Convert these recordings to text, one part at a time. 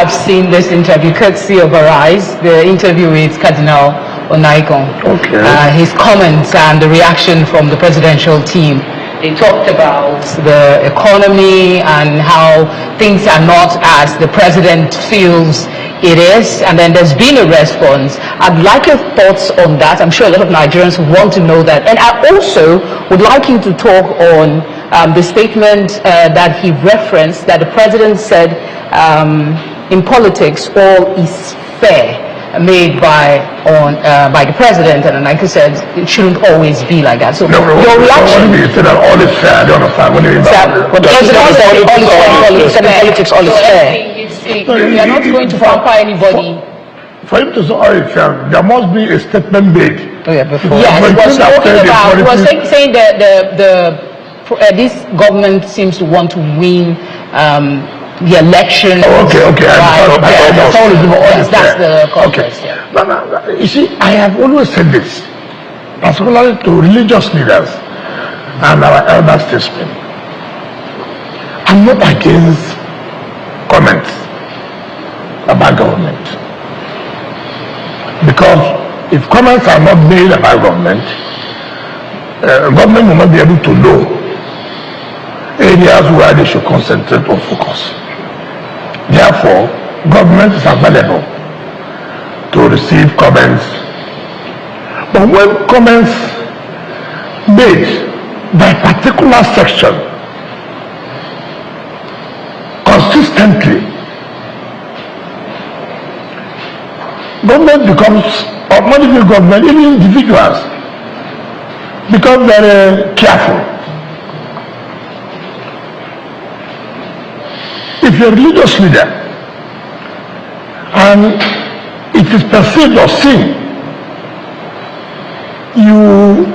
have seen this interview, courtesy of Arise, the interview with Cardinal Onaikon. Okay. His comments and the reaction from the presidential team. They talked about the economy and how things are not as the president feels it is, and then there's been a response. I'd like your thoughts on that. I'm sure a lot of Nigerians want to know that. And I also would like you to talk on the statement that he referenced, that the president said in politics all is fair, made by the president, and like I said, it shouldn't always be like that. So your reaction? You said that all is fair. I don't understand what you mean by But the president said all is fair in politics, all is fair. We are not going to pamper anybody. For him to say all is fair, there must be a statement made. Oh yeah, before. Yes, he was saying that this government seems to want to win the election. Okay. That's the context. Okay. You see, I have always said this, particularly to religious leaders and our elder statesmen. I'm not against comments about government, because if comments are not made about government, government will not be able to know areas where they should concentrate or focus. Therefore, government is available to receive comments. But when comments made by particular section consistently, government becomes, or not even government, even individuals become very careful. If you're a religious leader and it is perceived or seen you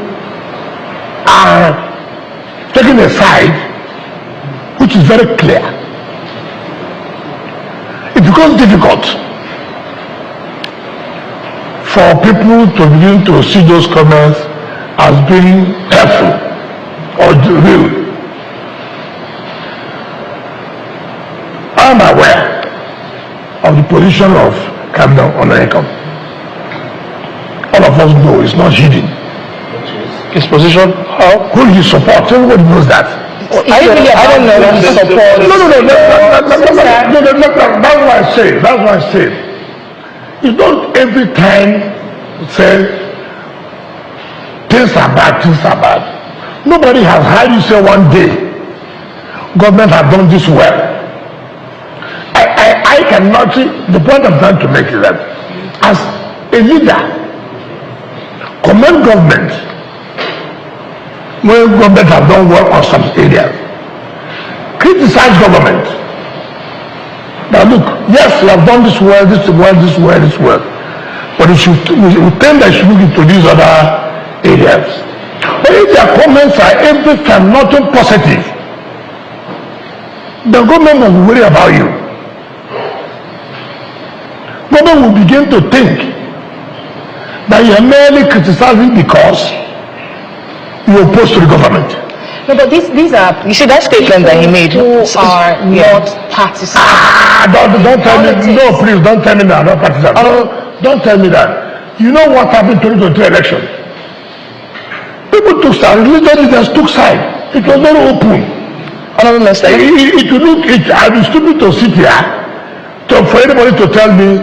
are taking a side which is very clear, it becomes difficult for people to begin to see those comments as being helpful or real. I'm aware of the position of Cardinal Onaikon. All of us know it's not hidden. His position, who he supports, everybody knows that. I don't know who he supports. No, that's why I say. You don't every time say things are bad. Nobody has heard you say one day government has done this well. I cannot see. The point I'm trying to make is that as a leader, commend government when government have done well on some areas. Criticize government. Now look, yes, we have done this well, but we tend that should look into these other areas. But if their comments are every time nothing positive, the government will worry about you. Government will begin to think that you are merely criticizing because you are opposed to the government. No, but these are, you see that statement that he made, who are not partisan. Don't tell me, no, please, don't tell me that, not partisan. Don't tell me that. You know what happened to the 2023 election? People took side, religious leaders took side. It was very open. It will look, I'd be stupid to sit here for anybody to tell me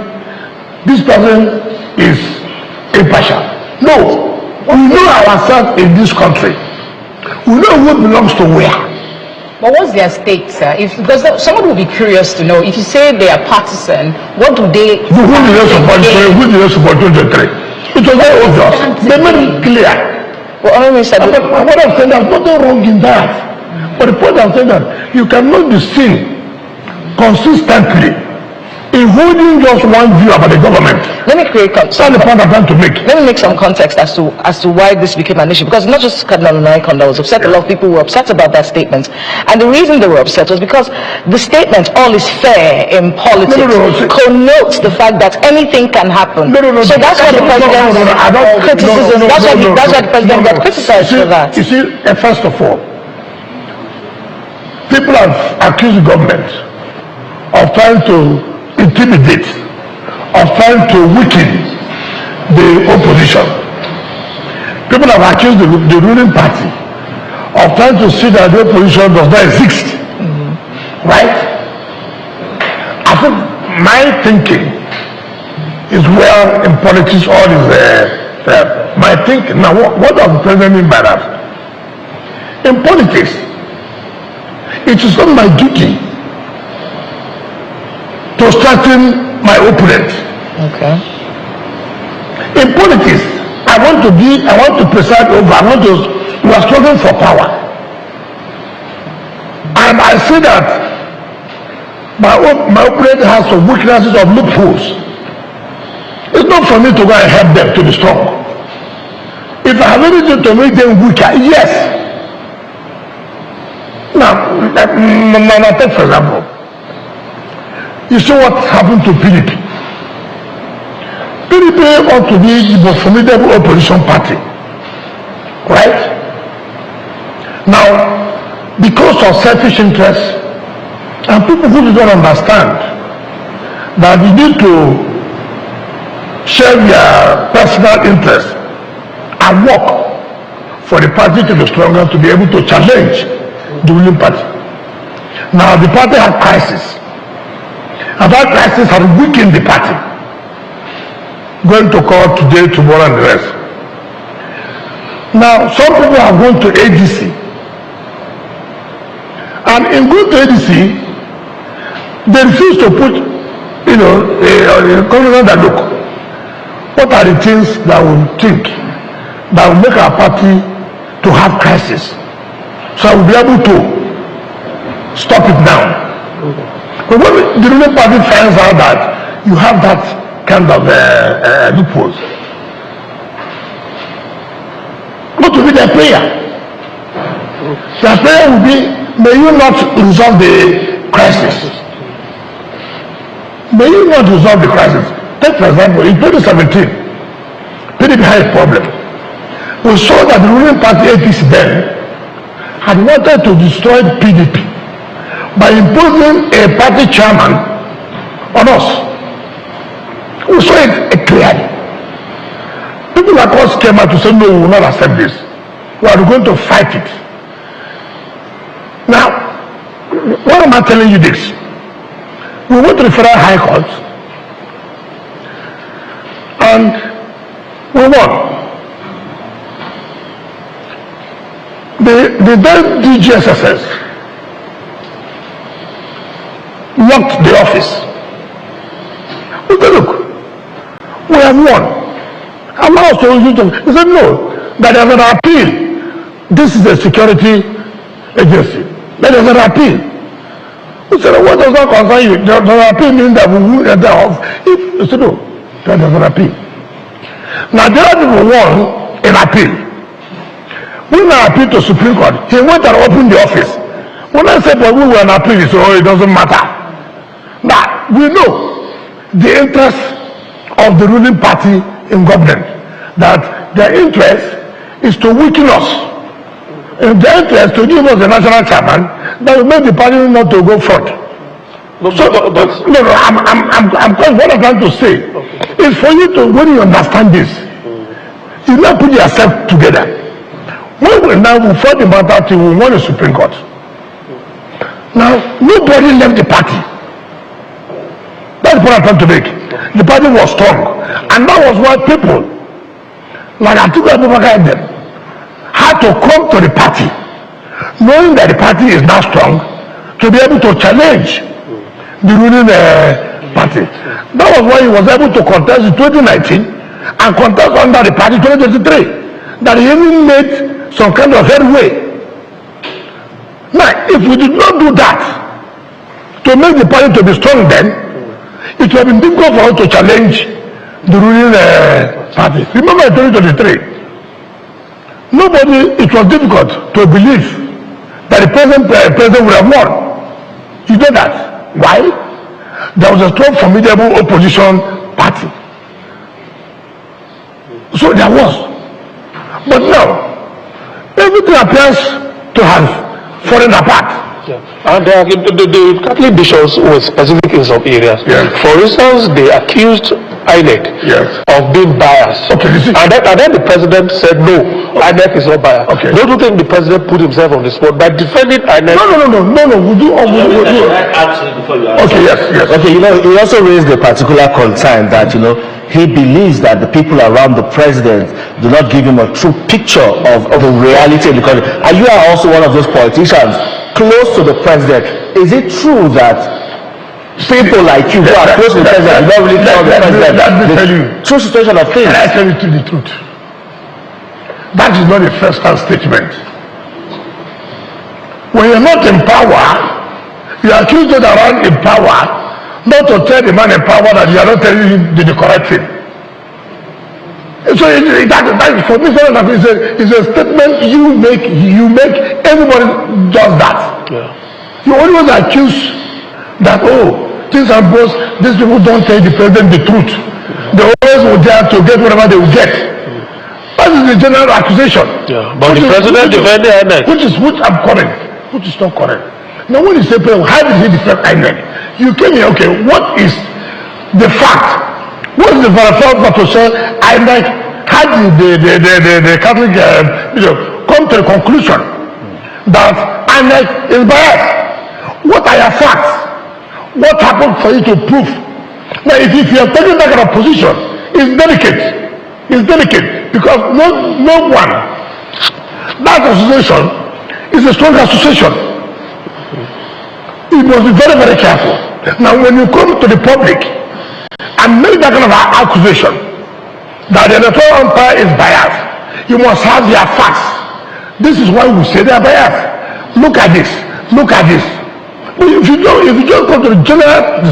this person is impartial. No, we know ourselves in this country. We know who belongs to where. But what's their stake, sir? Because someone will be curious to know, if you say they are partisan, what do they... Who did they support 2023? It was very obvious. They made it clear. Well, what I'm saying, there's nothing wrong in that. But the point I'm saying that you cannot be seen consistently in holding just one view about the government. Let me create That's the point I'm trying to make. Let me make some context as to why this became an issue. Because not just Cardinal Onaikon that was upset, a lot of people were upset about that statement. And the reason they were upset was because the statement, all is fair in politics, connotes the fact that anything can happen. So that's why the president that's why the president got criticized for that. You see, first of all, people have accused the government of trying to intimidate, of trying to weaken the opposition. People have accused the ruling party of trying to see that the opposition does not exist. Right? I think my thinking is where in politics all is my thinking. Now, what does the president mean by that? In politics, it is not my duty to strengthen my opponent. Okay. In politics, I want to preside over, we are struggling for power. And I see that my opponent has some weaknesses of loopholes. It's not for me to go and help them to be strong. If I have anything to make them weaker, yes. Now, take for example, you see what happened to PDP. PDP ought to be the most formidable opposition party, right? Now, because of selfish interests and people who do not understand that you need to share their personal interests and work for the party to be stronger, to be able to challenge the ruling party. Now, the party had crisis, and that crisis had weakened the party. Going to court today, tomorrow, and the rest. Now, some people have gone to ADC, and in going to ADC, they refuse to put, a governor that look. What are the things that will think that will make our party to have crisis, so I will be able to stop it now? But when the ruling party finds out that you have that kind of loopholes, what will be their prayer? Their prayer will be, may you not resolve the crisis. May you not resolve the crisis. Take for example, in 2017, PDP had a problem. We saw that the ruling party APC then had wanted to destroy PDP by imposing a party chairman on us. We saw it clearly. People like us came out to say, no, we will not accept this. We are going to fight it. Now, why am I telling you this? We went to the Federal High Court and we won. The then DGSSS locked the office. We said, look, we have won. I'm not so used to. He said, no, that there's an appeal. This is a security agency. That there's an appeal. We said, what does that concern you? Does an appeal mean that we will enter off? He said, no, that there's an appeal. Now, the other people won an appeal. When I appealed to Supreme Court, he went and opened the office. When I said, but we were an appeal, he said, oh, it doesn't matter. Now, we know the interest of the ruling party in government, that their interest is to weaken us. And their interest to give us a national chairman that will make the party not to go front. What I'm trying to say is for you to, when you understand this, you now put yourself together. When we now fought the matter till we won the Supreme Court. Now, nobody left the party. That's the point I'm trying to make. The party was strong. And that was why people, like Atiku Abubakar and them, had to come to the party, knowing that the party is now strong, to be able to challenge the ruling party. That was why he was able to contest in 2019 and contest under the party 2023. That he even made some kind of headway. Now, if we did not do that to make the party to be strong then, it would have been difficult for us to challenge the ruling party. Remember in 2023, it was difficult to believe that the present president would have won. You know that. Why? There was a strong, formidable opposition party. So there was. But now, everything appears to have fallen apart. And the Catholic bishops were specific in some areas. Yes. For instance, they accused INEC of being biased. Okay, and then the president said, no, INEC is not biased. Okay. Don't you think the president put himself on the spot by defending INEC? No. We'll do. Okay, yes. Okay, he also raised a particular concern that, he believes that the people around the president do not give him a true picture of the reality of the country. And you are also one of those politicians close to the president. Is it true that people like you who are close to the president do not really tell the president the true situation of things? And I tell you the truth. That is not a first-hand statement. When you're not in power, you are accused of around in power, not to tell the man in power that you are not telling him the correct thing. So that is for me, it's a statement you make, everybody does that. Yeah. You always accuse that, things are both, these people don't tell the president the truth. They always will dare to get whatever they will get. That is the general accusation. Yeah. But the president defended INEC. Which I'm correct, which is not correct. Now when you say, how did he defend INEC? You came here, okay, what is the fact? What is the verifiable to say INEC had the Catholic come to the conclusion that INEC is biased? What are your facts? What happened for you to prove? Now if you are taking that kind of position, it's delicate. It's delicate because no one, that association is a strong association. You must be very, very careful. Now when you come to the public and make that kind of accusation that the electoral umpire is biased, you must have your facts. This is why we say they are biased. Look at this. But if you don't come to the general,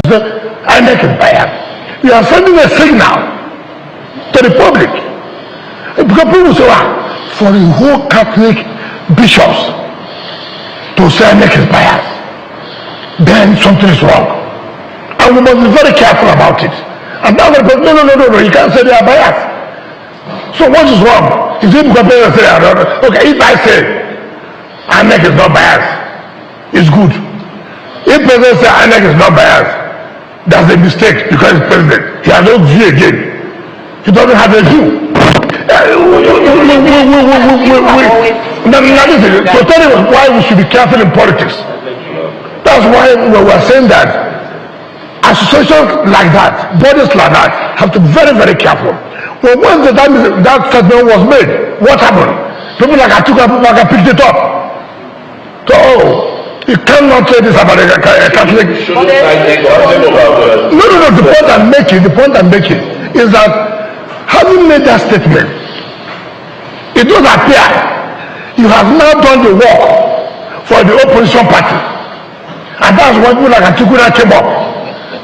INEC is biased, you are sending a signal to the public. Because people say, for the whole Catholic bishops to say INEC is biased, then something is wrong. And we must be very careful about it. And now they go, no, you can't say they are biased. So what is wrong? Is it because people say, okay, if I say INEC is not biased, it's good. If people say INEC is not biased, that's a mistake because he's president. He has no view again. He doesn't have a view. So tell you why we should be careful in politics. That's why we were saying that associations like that, bodies like that, have to be very, very careful. Well, when that statement was made, what happened? People like Atuka picked it up. So, you cannot say this about a Catholic. No, the point I'm making is that having made that statement, it does appear you have now done the work for the opposition party. And that's why people like Atuka came up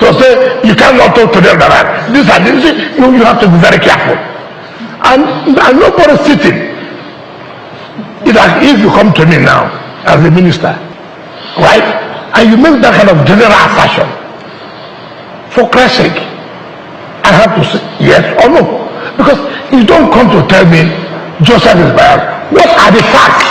to say you cannot talk to them like that. You have to be very careful. And nobody sitting. It's like if you come to me now as a minister, right? And you make that kind of general assertion, for Christ's sake, I have to say yes or no. Because you don't come to tell me Joseph is biased. What are the facts?